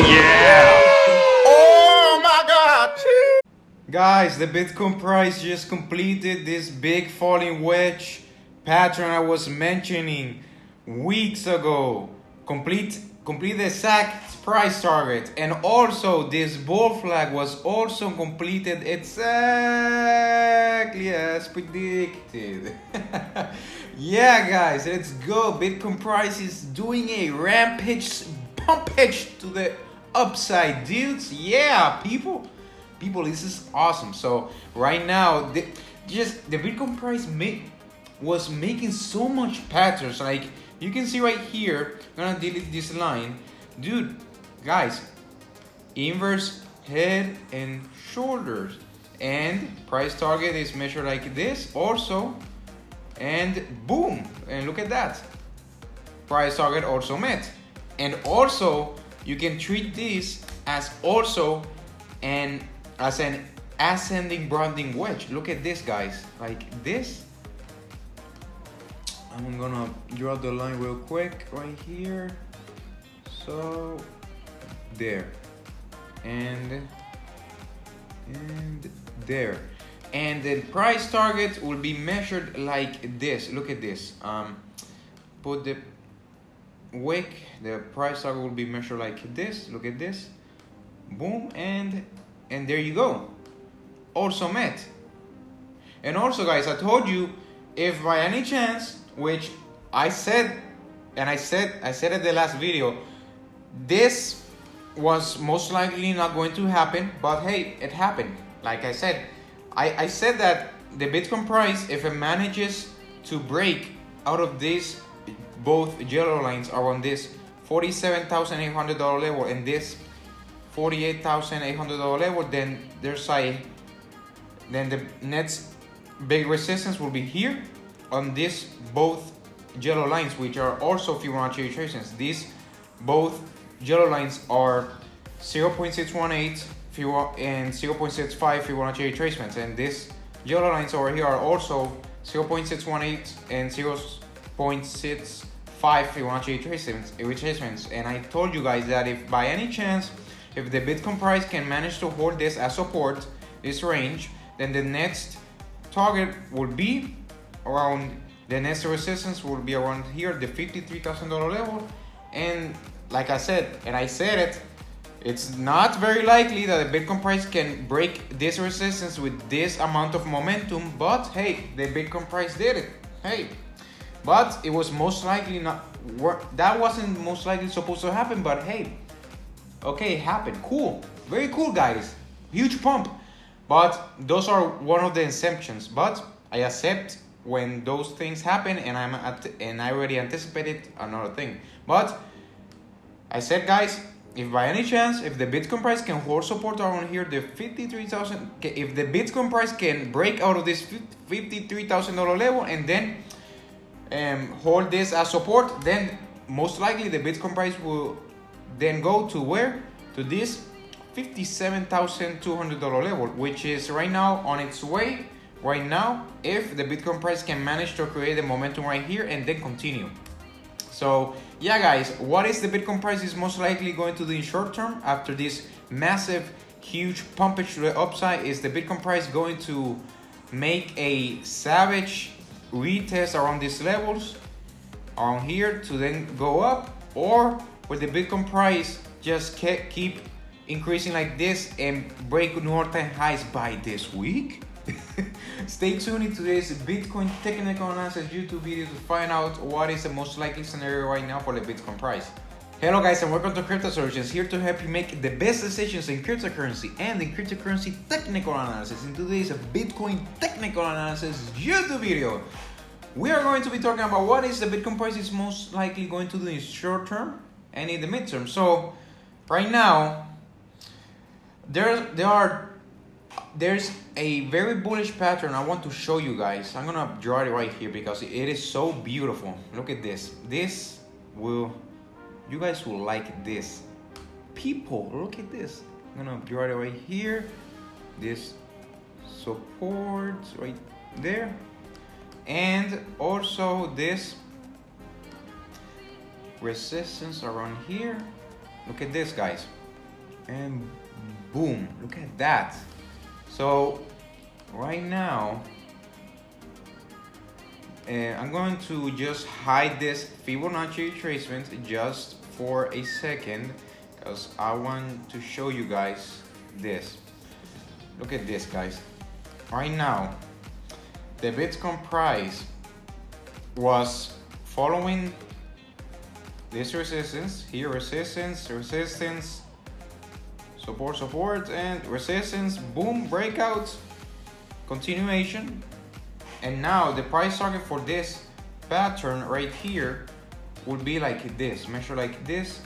Yeah! Oh my God! Guys, the Bitcoin price just completed this big falling wedge pattern I was mentioning weeks ago. Complete the exact price target, and also this bull flag was also completed exactly as predicted. Yeah, guys, let's go. Bitcoin price is doing a rampage pumpage to the upside, dudes. Yeah, people, this is awesome. So right now, the Bitcoin price was making so much patterns. Like you can see right here, I'm gonna delete this line, dude. Guys, inverse head and shoulders, and price target is measured like this also, and boom, and look at that, price target also met. And also you can treat this as also an ascending broadening wedge. Look at this, guys, like this. I'm gonna draw the line real quick right here. So there, and there, and the price target will be measured like this. Look at this. Put the wick, the price target will be measured like this. Look at this, boom, and there you go, also met. And also, guys, I told you, if by any chance, which I said in the last video, this was most likely not going to happen, but hey, it happened. Like I said, I said that the Bitcoin price, if it manages to break out of this, both yellow lines around this $47,800 level and this $48,800 level, then then the next big resistance will be here on this both yellow lines, which are also Fibonacci retracements. These both yellow lines are 0.618 and 0.65 Fibonacci retracements, and these yellow lines over here are also 0.618 and 0.65 Fibonacci retracements. And I told you guys that if by any chance, if the Bitcoin price can manage to hold this as support, this range, then the next target will be around, the next resistance will be around here, the $53,000 level. And like I said, and I said it, it's not very likely that the Bitcoin price can break this resistance with this amount of momentum, but hey, the Bitcoin price did it. Hey, but it was most likely not, that wasn't most likely supposed to happen, but hey, okay, it happened. Cool, very cool, guys, huge pump. But those are one of the assumptions, but I accept when those things happen, and I already anticipated another thing. But I said, guys, if by any chance, if the Bitcoin price can hold support around here, the 53,000, if the Bitcoin price can break out of this $53,000 level and then hold this as support, then most likely the Bitcoin price will then go to where? To this $57,200 level, which is right now on its way right now, if the Bitcoin price can manage to create the momentum right here and then continue. So yeah, guys, what is the Bitcoin price is most likely going to do in short term after this massive huge pumpage to the upside? Is the Bitcoin price going to make a savage retest around these levels around here to then go up, or will the Bitcoin price just keep increasing like this and break new all-time highs by this week? Stay tuned in today's Bitcoin technical analysis YouTube video to find out what is the most likely scenario right now for the Bitcoin price. Hello guys, and welcome to Crypto Solutions, here to help you make the best decisions in cryptocurrency and in cryptocurrency technical analysis. In today's Bitcoin technical analysis YouTube video, we are going to be talking about what is the Bitcoin price is most likely going to do in short term and in the midterm. So right now, there's a very bullish pattern I want to show you guys. I'm gonna draw it right here because it is so beautiful. Look at this. You guys will like this. People, look at this. I'm gonna draw it right here. This support right there, and also this resistance around here. Look at this, guys. and boom, look at that. So right now I'm going to just hide this Fibonacci retracement just for a second because I want to show you guys this. Look at this, guys. Right now the Bitcoin price was following this resistance here, resistance, support, and resistance, boom, breakout, continuation. And now the price target for this pattern right here would be like this, measure like this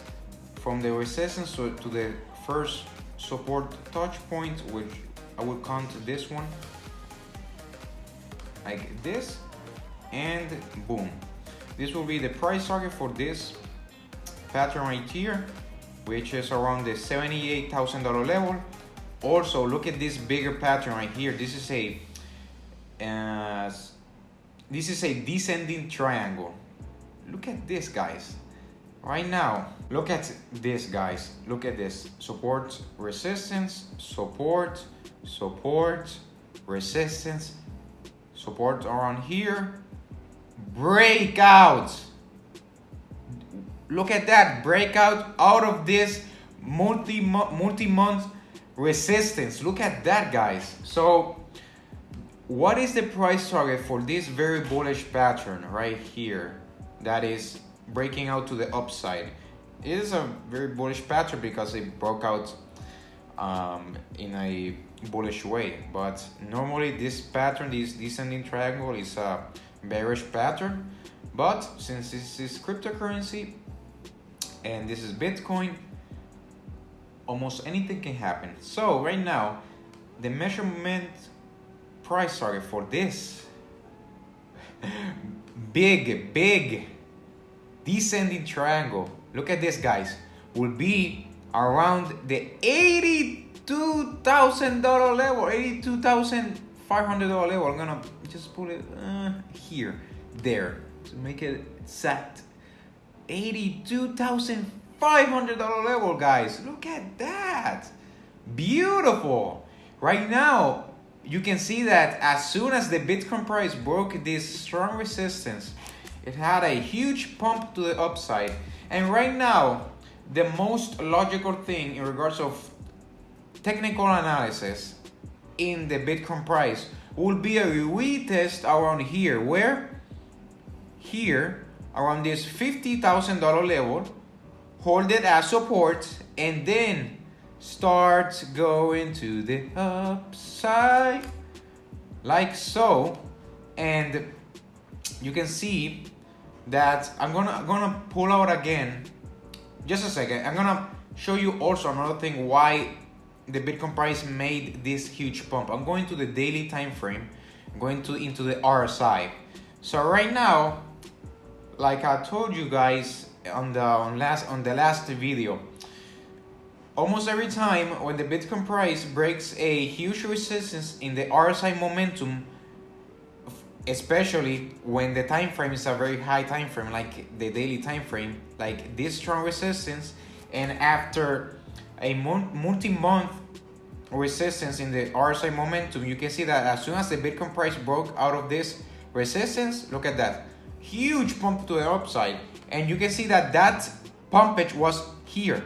from the resistance to the first support touch point, which I will count this one like this, and boom. This will be the price target for this pattern right here, which is around the $78,000 level. Also, look at this bigger pattern right here. This is a descending triangle. Look at this, guys. Right now, look at this, guys. Look at this. Support, resistance, support, resistance, support around here, breakout. Look at that, breakout out of this multi-month resistance. Look at that, guys. So what is the price target for this very bullish pattern right here that is breaking out to the upside? It is a very bullish pattern because it broke out in a bullish way, but normally this pattern, this descending triangle, is a bearish pattern. But since this is cryptocurrency and this is Bitcoin, almost anything can happen. So right now the measurement price target for this big descending triangle, look at this, guys, will be around the $82,000 level, $82,500 level. I'm gonna just put it here, there, to make it exact. $82,500 level, guys. Look at that, beautiful. Right now you can see that as soon as the Bitcoin price broke this strong resistance, it had a huge pump to the upside. And right now, the most logical thing in regards of technical analysis in the Bitcoin price will be a retest around here. Where? Here, around this $50,000 level, hold it as support, and then start going to the upside like so. And you can see that I'm gonna pull out again. Just a second. I'm gonna show you also another thing why the Bitcoin price made this huge pump. I'm going to the daily time frame, going into the RSI. So right now, like I told you guys on the last video, almost every time when the Bitcoin price breaks a huge resistance in the RSI momentum, especially when the time frame is a very high time frame, like the daily time frame, like this strong resistance, and after a multi-month resistance in the RSI momentum, you can see that as soon as the Bitcoin price broke out of this resistance, look at that huge pump to the upside. And you can see that that pumpage was here.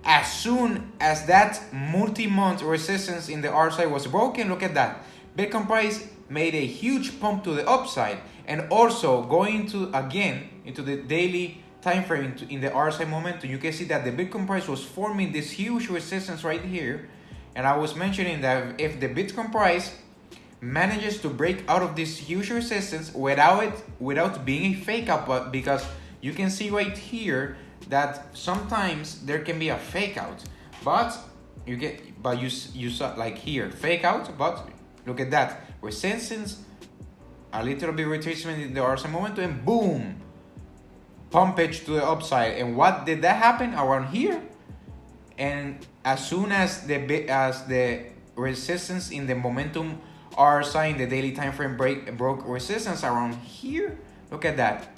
As soon as that multi-month resistance in the RSI was broken, look at that, Bitcoin price made a huge pump to the upside. And also going into the daily time frame in the RSI momentum, you can see that the Bitcoin price was forming this huge resistance right here. And I was mentioning that if the Bitcoin price manages to break out of this huge resistance without being a fake out, but because you can see right here that sometimes there can be a fake out, but you saw like here fake out, but look at that resistance, a little bit retracement in the RSI momentum, and boom, pumpage to the upside. And what did that happen around here? And as soon as the resistance in the momentum RSI in the daily time frame broke resistance around here, look at that,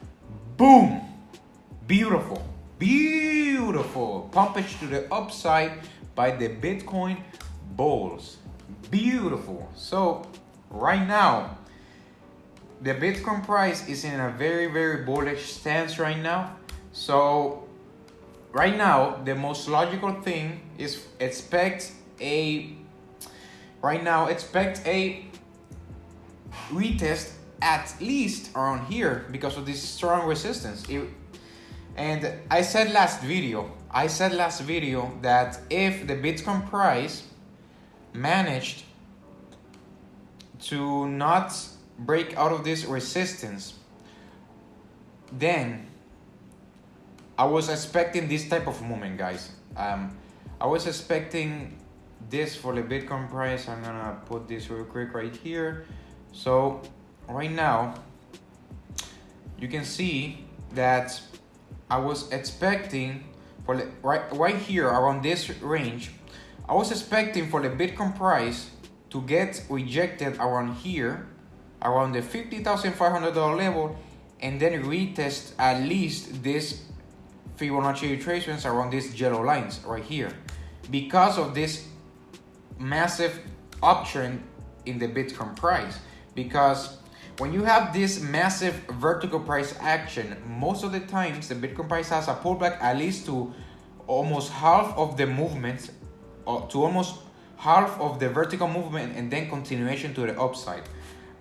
boom, beautiful pumpage to the upside, by the Bitcoin bulls. Beautiful. So right now, the Bitcoin price is in a very, very bullish stance right now. So right now, the most logical thing is expect a retest at least around here because of this strong resistance. And I said last video that if the Bitcoin price managed to not break out of this resistance, then I was expecting this type of movement, guys. I was expecting this for the Bitcoin price. I'm gonna put this real quick right here. So right now, you can see that I was expecting for the right here around this range. I was expecting for the Bitcoin price to get rejected around here, around the $50,500 level, and then retest at least this Fibonacci retracements around these yellow lines right here because of this massive uptrend in the Bitcoin price. Because when you have this massive vertical price action, most of the times the Bitcoin price has a pullback at least to almost half of the movement, or to almost half of the vertical movement, and then continuation to the upside.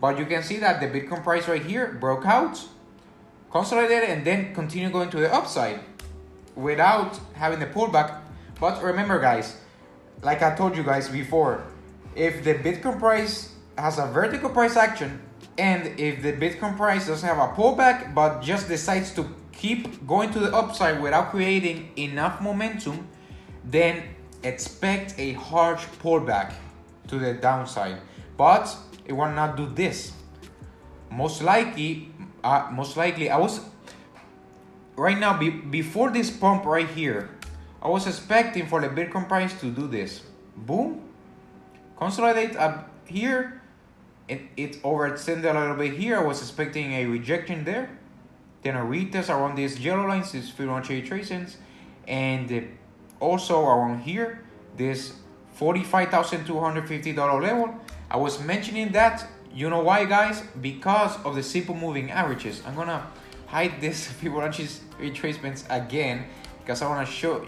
But you can see that the Bitcoin price right here broke out, consolidated, and then continue going to the upside without having the pullback. But remember, guys, like I told you guys before, if the Bitcoin price has a vertical price action, and if the Bitcoin price doesn't have a pullback but just decides to keep going to the upside without creating enough momentum, then expect a harsh pullback to the downside. But it will not do this. Most likely I was right now before this pump right here, I was expecting for the Bitcoin price to do this. Boom, consolidate up here. It overextended a little bit here. I was expecting a rejection there, then a retest around these yellow lines, these Fibonacci retracements, and also around here, this $45,250 level. I was mentioning that. You know why, guys? Because of the simple moving averages. I'm gonna hide this Fibonacci retracements again because I want to show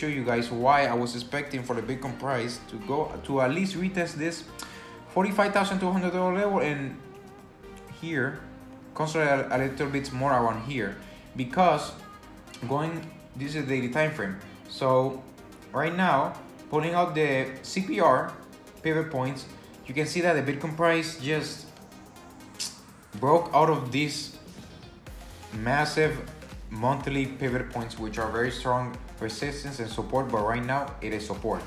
you guys why I was expecting for the Bitcoin price to go to at least retest this $45,200 level, and here consider a little bit more around here, because this is the daily time frame. So right now, pulling out the CPR pivot points, you can see that the Bitcoin price just broke out of these massive monthly pivot points, which are very strong resistance and support, but right now it is support.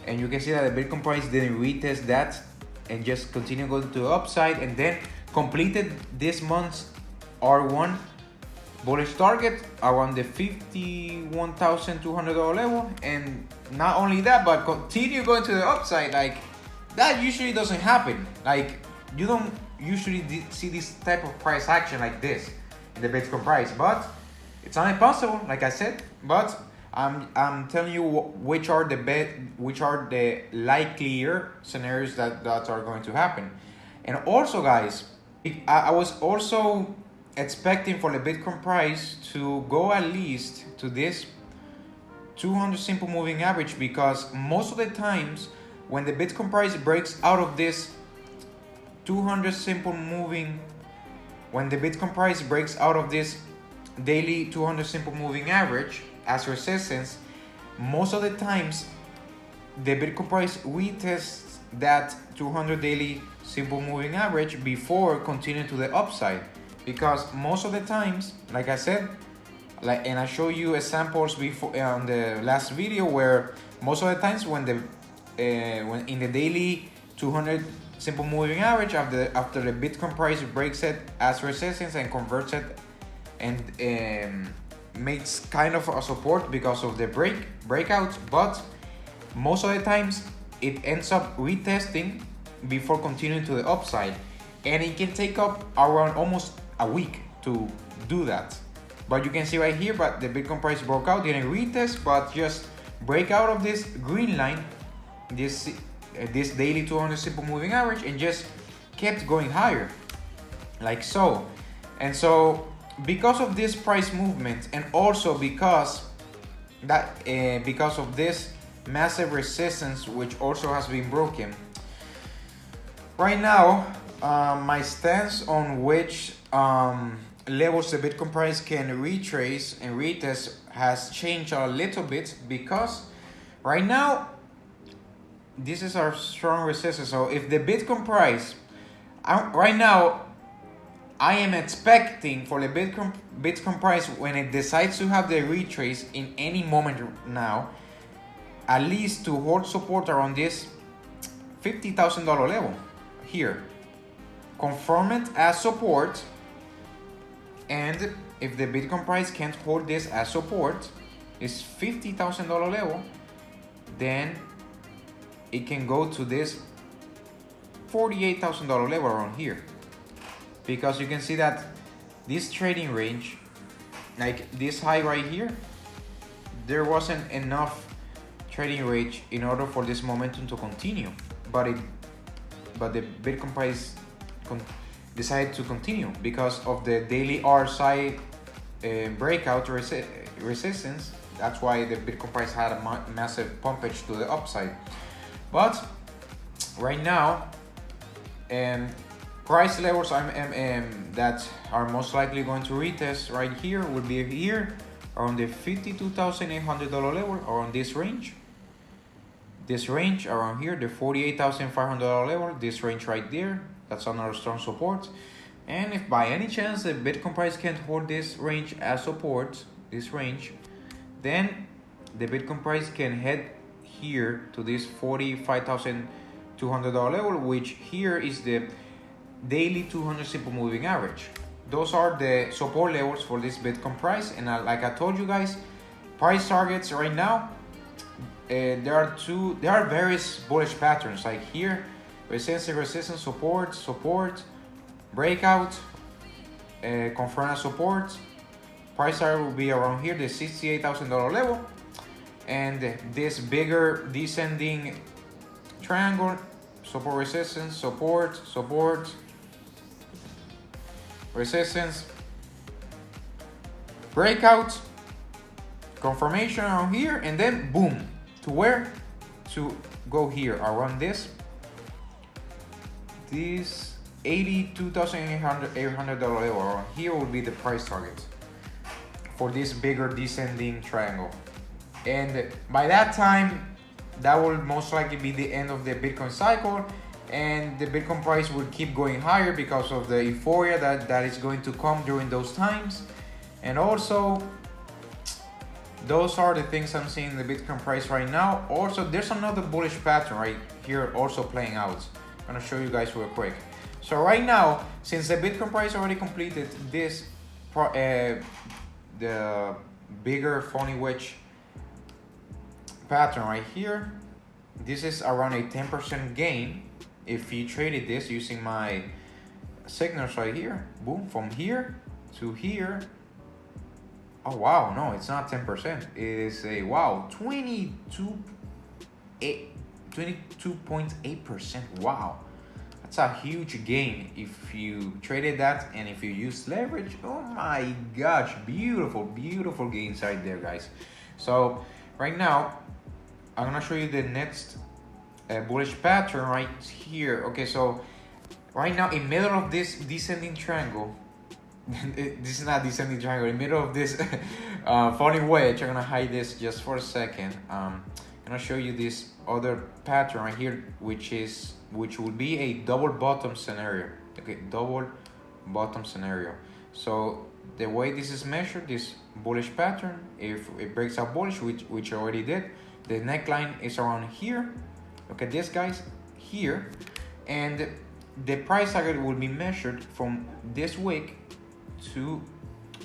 And you can see that the Bitcoin price didn't retest that and just continue going to the upside, and then completed this month's R1 bullish target around the $51,200 level. And not only that, but continue going to the upside. Like, that usually doesn't happen. Like, you don't usually see this type of price action like this in the Bitcoin price, but it's not impossible, like I said. But I'm telling you which are the likelier scenarios that are going to happen. And also, guys, I was also expecting for the Bitcoin price to go at least to this 200 simple moving average, because most of the times when the Bitcoin price breaks out of this 200 simple moving, when the Bitcoin price breaks out of this daily 200 simple moving average as resistance, most of the times the Bitcoin price retests that 200 daily simple moving average before continuing to the upside. Because most of the times, like I said, and I show you examples before on the last video, where most of the times when in the daily 200 simple moving average, after the Bitcoin price breaks it as resistance and converts it and makes kind of a support because of the breakout, but most of the times it ends up retesting before continuing to the upside, and it can take up around almost a week to do that. But you can see right here, but the Bitcoin price broke out, didn't retest, but just break out of this green line, this daily 200 simple moving average, and just kept going higher, like so. And so because of this price movement, and also because of this massive resistance, which also has been broken, right now my stance on which levels the Bitcoin price can retrace and retest has changed a little bit, because right now this is our strong resistance. So if the Bitcoin price, right now I am expecting for the Bitcoin price, when it decides to have the retrace in any moment now, at least to hold support around this $50,000 level here, confirm it as support. And if the Bitcoin price can't hold this as support, this $50,000 level, then it can go to this $48,000 level around here. Because you can see that this trading range, like this high right here, there wasn't enough trading range in order for this momentum to continue. But the Bitcoin price decided to continue because of the daily RSI breakout resistance. That's why the Bitcoin price had a massive pumpage to the upside. But right now, price levels that are most likely going to retest right here would be here around the $52,800 level, around this range. This range around here, the $48,500 level, this range right there, that's another strong support. And if by any chance the Bitcoin price can't hold this range as support, this range, then the Bitcoin price can head here to this $45,200 level, which here is the daily 200 simple moving average. Those are the support levels for this Bitcoin price. And like I told you guys, price targets right now, there are various bullish patterns, like here, resistance, support, breakout, confirm as support. Price target will be around here, the $68,000 level, and this bigger descending triangle, support, resistance, support, resistance, breakout, confirmation around here, and then boom, to where? To go here around this $82,800 level. Around here will be the price target for this bigger descending triangle. And by that time, that will most likely be the end of the Bitcoin cycle, and the Bitcoin price will keep going higher because of the euphoria that is going to come during those times. And also, those are the things I'm seeing in the Bitcoin price right now. Also, there's another bullish pattern right here also playing out. I'm gonna show you guys real quick. So right now, since the Bitcoin price already completed this, the bigger phony wedge pattern right here, this is around a 10% gain. If you traded this using my signals right here, boom, from here to here. Oh wow, no, it's not 10%. It is a wow, 22.8%. Wow, that's a huge gain if you traded that, and if you use leverage. Oh my gosh, beautiful gains right there, guys. So right now, I'm gonna show you the next bullish pattern right here. Okay, so right now in middle of this descending triangle, this is not descending triangle, in middle of this falling wedge, I'm gonna hide this just for a second. I'm gonna show you this other pattern right here, which will be a double bottom scenario. Okay, double bottom scenario. So the way this is measured, this bullish pattern, if it breaks out bullish, which already did, the neckline is around here. Look at this, guys, here, and the price target will be measured from this wick to,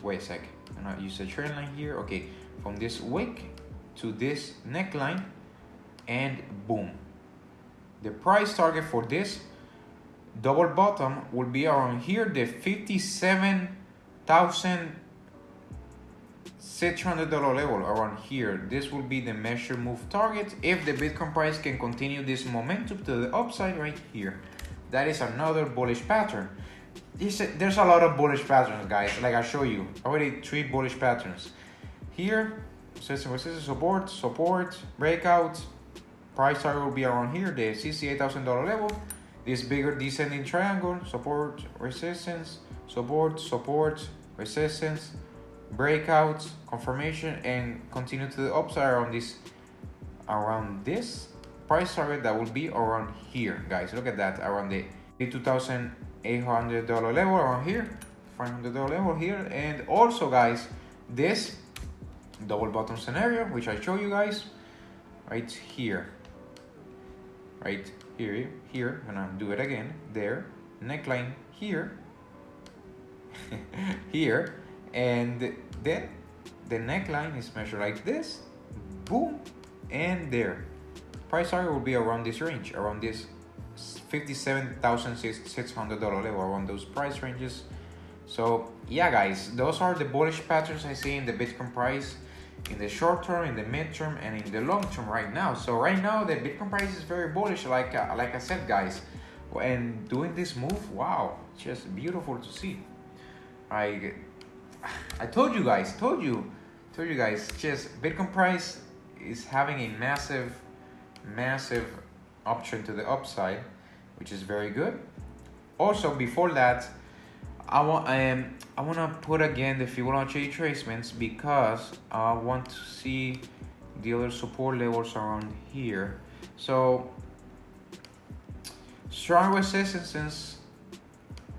wait a sec, I'm gonna use a trend line here. Okay, from this wick to this neckline, and boom, the price target for this double bottom will be around here, the 57,000 $600 level around here. This will be the measure move target if the Bitcoin price can continue this momentum to the upside right here. That is another bullish pattern. There's a lot of bullish patterns, guys. Like I show you already 3 bullish patterns. Here, resistance, support, breakout. Price target will be around here, the $68,000 level. This bigger descending triangle, support, resistance, support, resistance, breakout, confirmation, and continue to the upside around this price target that will be around here, guys. Look at that, around the $2,800 level around here, $500 level here. And also, guys, this double bottom scenario, which I show you guys right here, here, I'm gonna do it again, there, neckline here, here, and then the neckline is measured like this, boom, and there. Price target will be around this range, around this $57,600 level, around those price ranges. So yeah, guys, those are the bullish patterns I see in the Bitcoin price in the short term, in the midterm, and in the long term right now. So right now the Bitcoin price is very bullish, like I said, guys. And doing this move, wow, just beautiful to see. I told you guys, just Bitcoin price is having a massive uptrend to the upside, which is very good. Also, before that, I want to put again the Fibonacci retracements because I want to see the other support levels around here. So strong resistances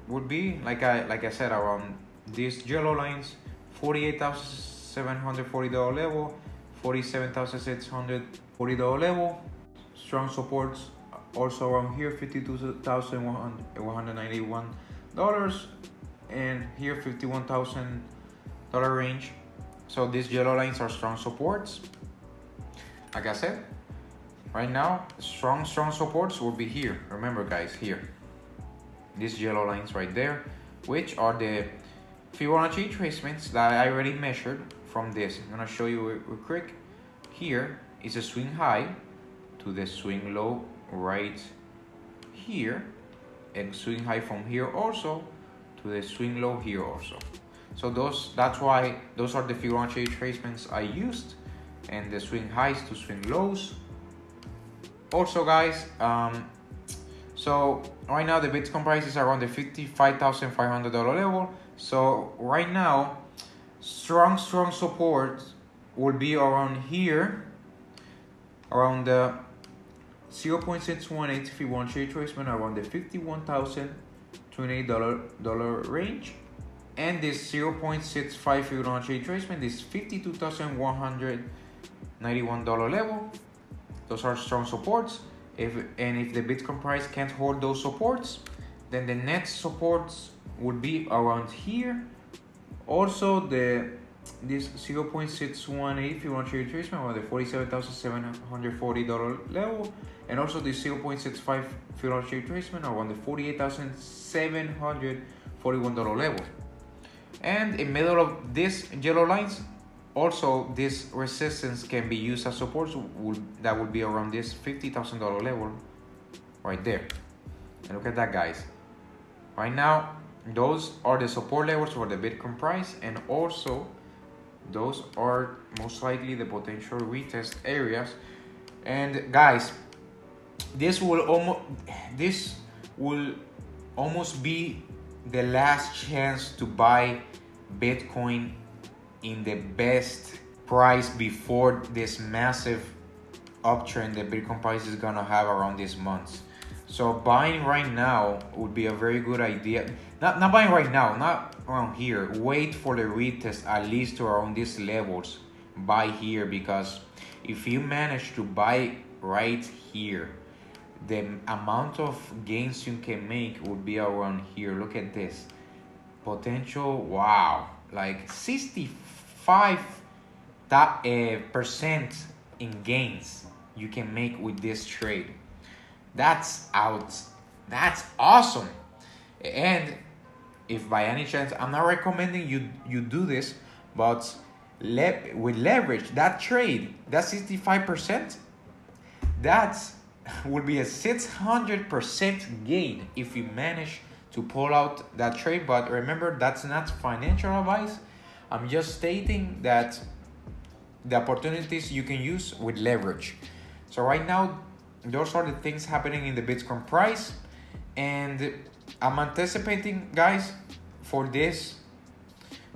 would be like I said, around these yellow lines, $48,740 level, $47,640 level. Strong supports also around here, $52,191, and here $51,000 range. So these yellow lines are strong supports. Like I said, right now strong supports will be here. Remember, guys, here, these yellow lines right there, which are the Fibonacci retracements that I already measured from this. I'm gonna show you real quick. Here is a swing high to the swing low right here, and swing high from here also to the swing low here also. So that's why those are the Fibonacci retracements I used, and the swing highs to swing lows. Also, guys, so right now the Bitcoin price is around the $55,500 level. So right now, strong support will be around here, around the 0.618 Fibonacci retracement, around the $51,028 range, and this 0.65 Fibonacci retracement, this $52,191 level. Those are strong supports. If the Bitcoin price can't hold those supports, then the next supports would be around here. Also, this 0.618 Fibonacci retracement around the $47,740 level, and also the 0.65 Fibonacci retracement around the $48,741 level. And in middle of these yellow lines, also this resistance can be used as support. That would be around this $50,000 level right there. And look at that, guys. Right now, those are the support levels for the Bitcoin price, and also those are most likely the potential retest areas. And guys, this will almost be the last chance to buy Bitcoin in the best price before this massive uptrend that Bitcoin price is gonna have around this month. So buying right now would be a very good idea. Not buying right now, not around here. Wait for the retest at least to around these levels. Buy here, because if you manage to buy right here, the amount of gains you can make would be around here. Look at this potential. Wow, like 65% in gains you can make with this trade. That's awesome. And if by any chance, I'm not recommending you do this, but with leverage, that trade, that 65%, that would be a 600% gain if you manage to pull out that trade. But remember, that's not financial advice. I'm just stating that the opportunities you can use with leverage. So right now, those are the things happening in the Bitcoin price, and I'm anticipating, guys, for this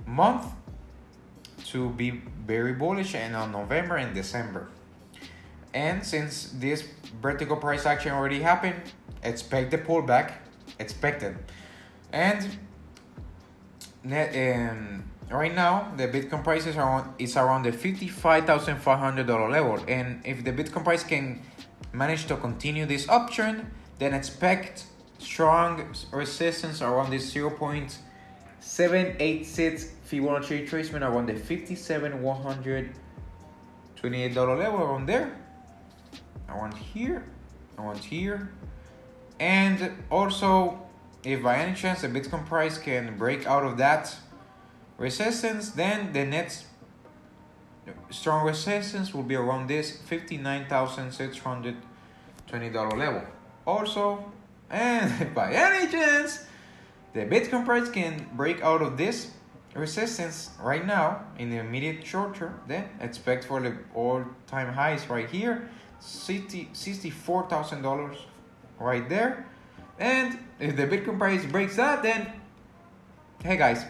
month to be very bullish, and on November and December. And since this vertical price action already happened, expect the pullback, expected. And right now the Bitcoin price is around the $55,500 level, and if the Bitcoin price can manage to continue this uptrend, then expect strong resistance around this 0.786 Fibonacci retracement around the $57,128 level, around there, around here, and also if by any chance the Bitcoin price can break out of that resistance, then the next strong resistance will be around this $59,620 level. Also, and if by any chance the Bitcoin price can break out of this resistance right now in the immediate short term, then expect for the all-time highs right here, $64,000 right there. And if the Bitcoin price breaks that, then hey guys,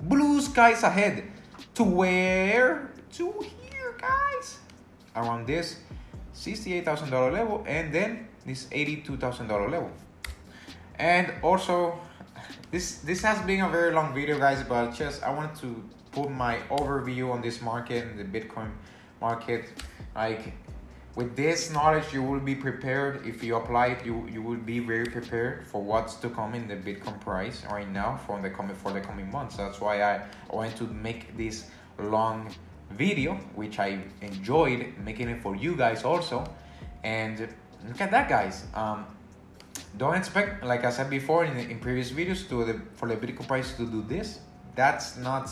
blue skies ahead. To where? To here, guys, around this $68,000 level, and then this $82,000 level. And also, this has been a very long video, guys, but just I wanted to put my overview on this market, the Bitcoin market. Like, with this knowledge, you will be prepared. If you apply it, you will be very prepared for what's to come in the Bitcoin price right now for the coming months. That's why I wanted to make this long video, which I enjoyed making it for you guys also. And look at that, guys. Don't expect, like I said before in previous videos, for the Bitcoin price to do this. That's not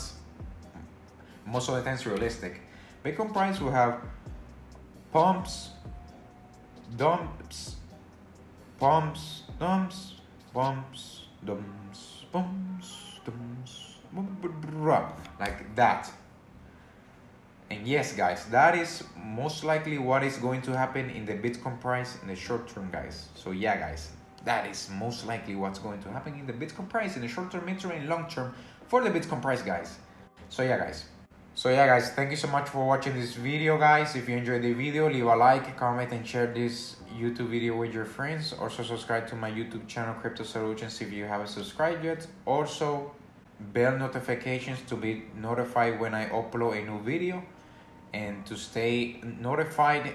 most of the times realistic. Bitcoin price will have pumps, dumps, pumps, dumps, bumps, dumps, bumps, dumps, like that. And yes, guys, that is most likely what is going to happen in the Bitcoin price in the short term, guys. So yeah, guys, that is most likely what's going to happen in the Bitcoin price in the short term, mid term, and long term for the Bitcoin price, guys. So yeah, guys, thank you so much for watching this video, guys. If you enjoyed the video, leave a like, comment, and share this YouTube video with your friends. Also, subscribe to my YouTube channel, Crypto Solutions, if you haven't subscribed yet. Also, bell notifications to be notified when I upload a new video, and to stay notified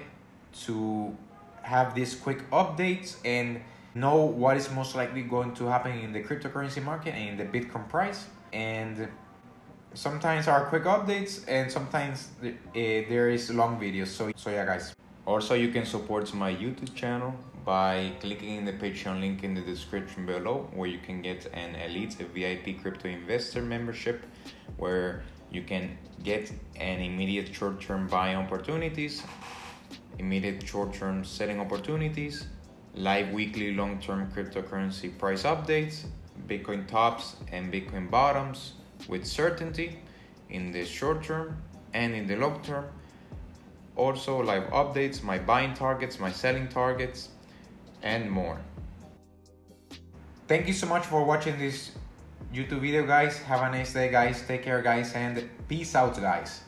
to have these quick updates and know what is most likely going to happen in the cryptocurrency market and in the Bitcoin price. And sometimes are quick updates, and sometimes there is long videos. So yeah, guys. Also, you can support my YouTube channel by clicking in the Patreon link in the description below, where you can get an elite VIP crypto investor membership, where you can get an immediate short-term buy opportunities, immediate short-term selling opportunities, live weekly long-term cryptocurrency price updates, Bitcoin tops and Bitcoin bottoms with certainty in the short term and in the long term. Also, live updates, my buying targets, my selling targets, and more. Thank you so much for watching this YouTube video, guys. Have a nice day, guys. Take care, guys, and peace out, guys.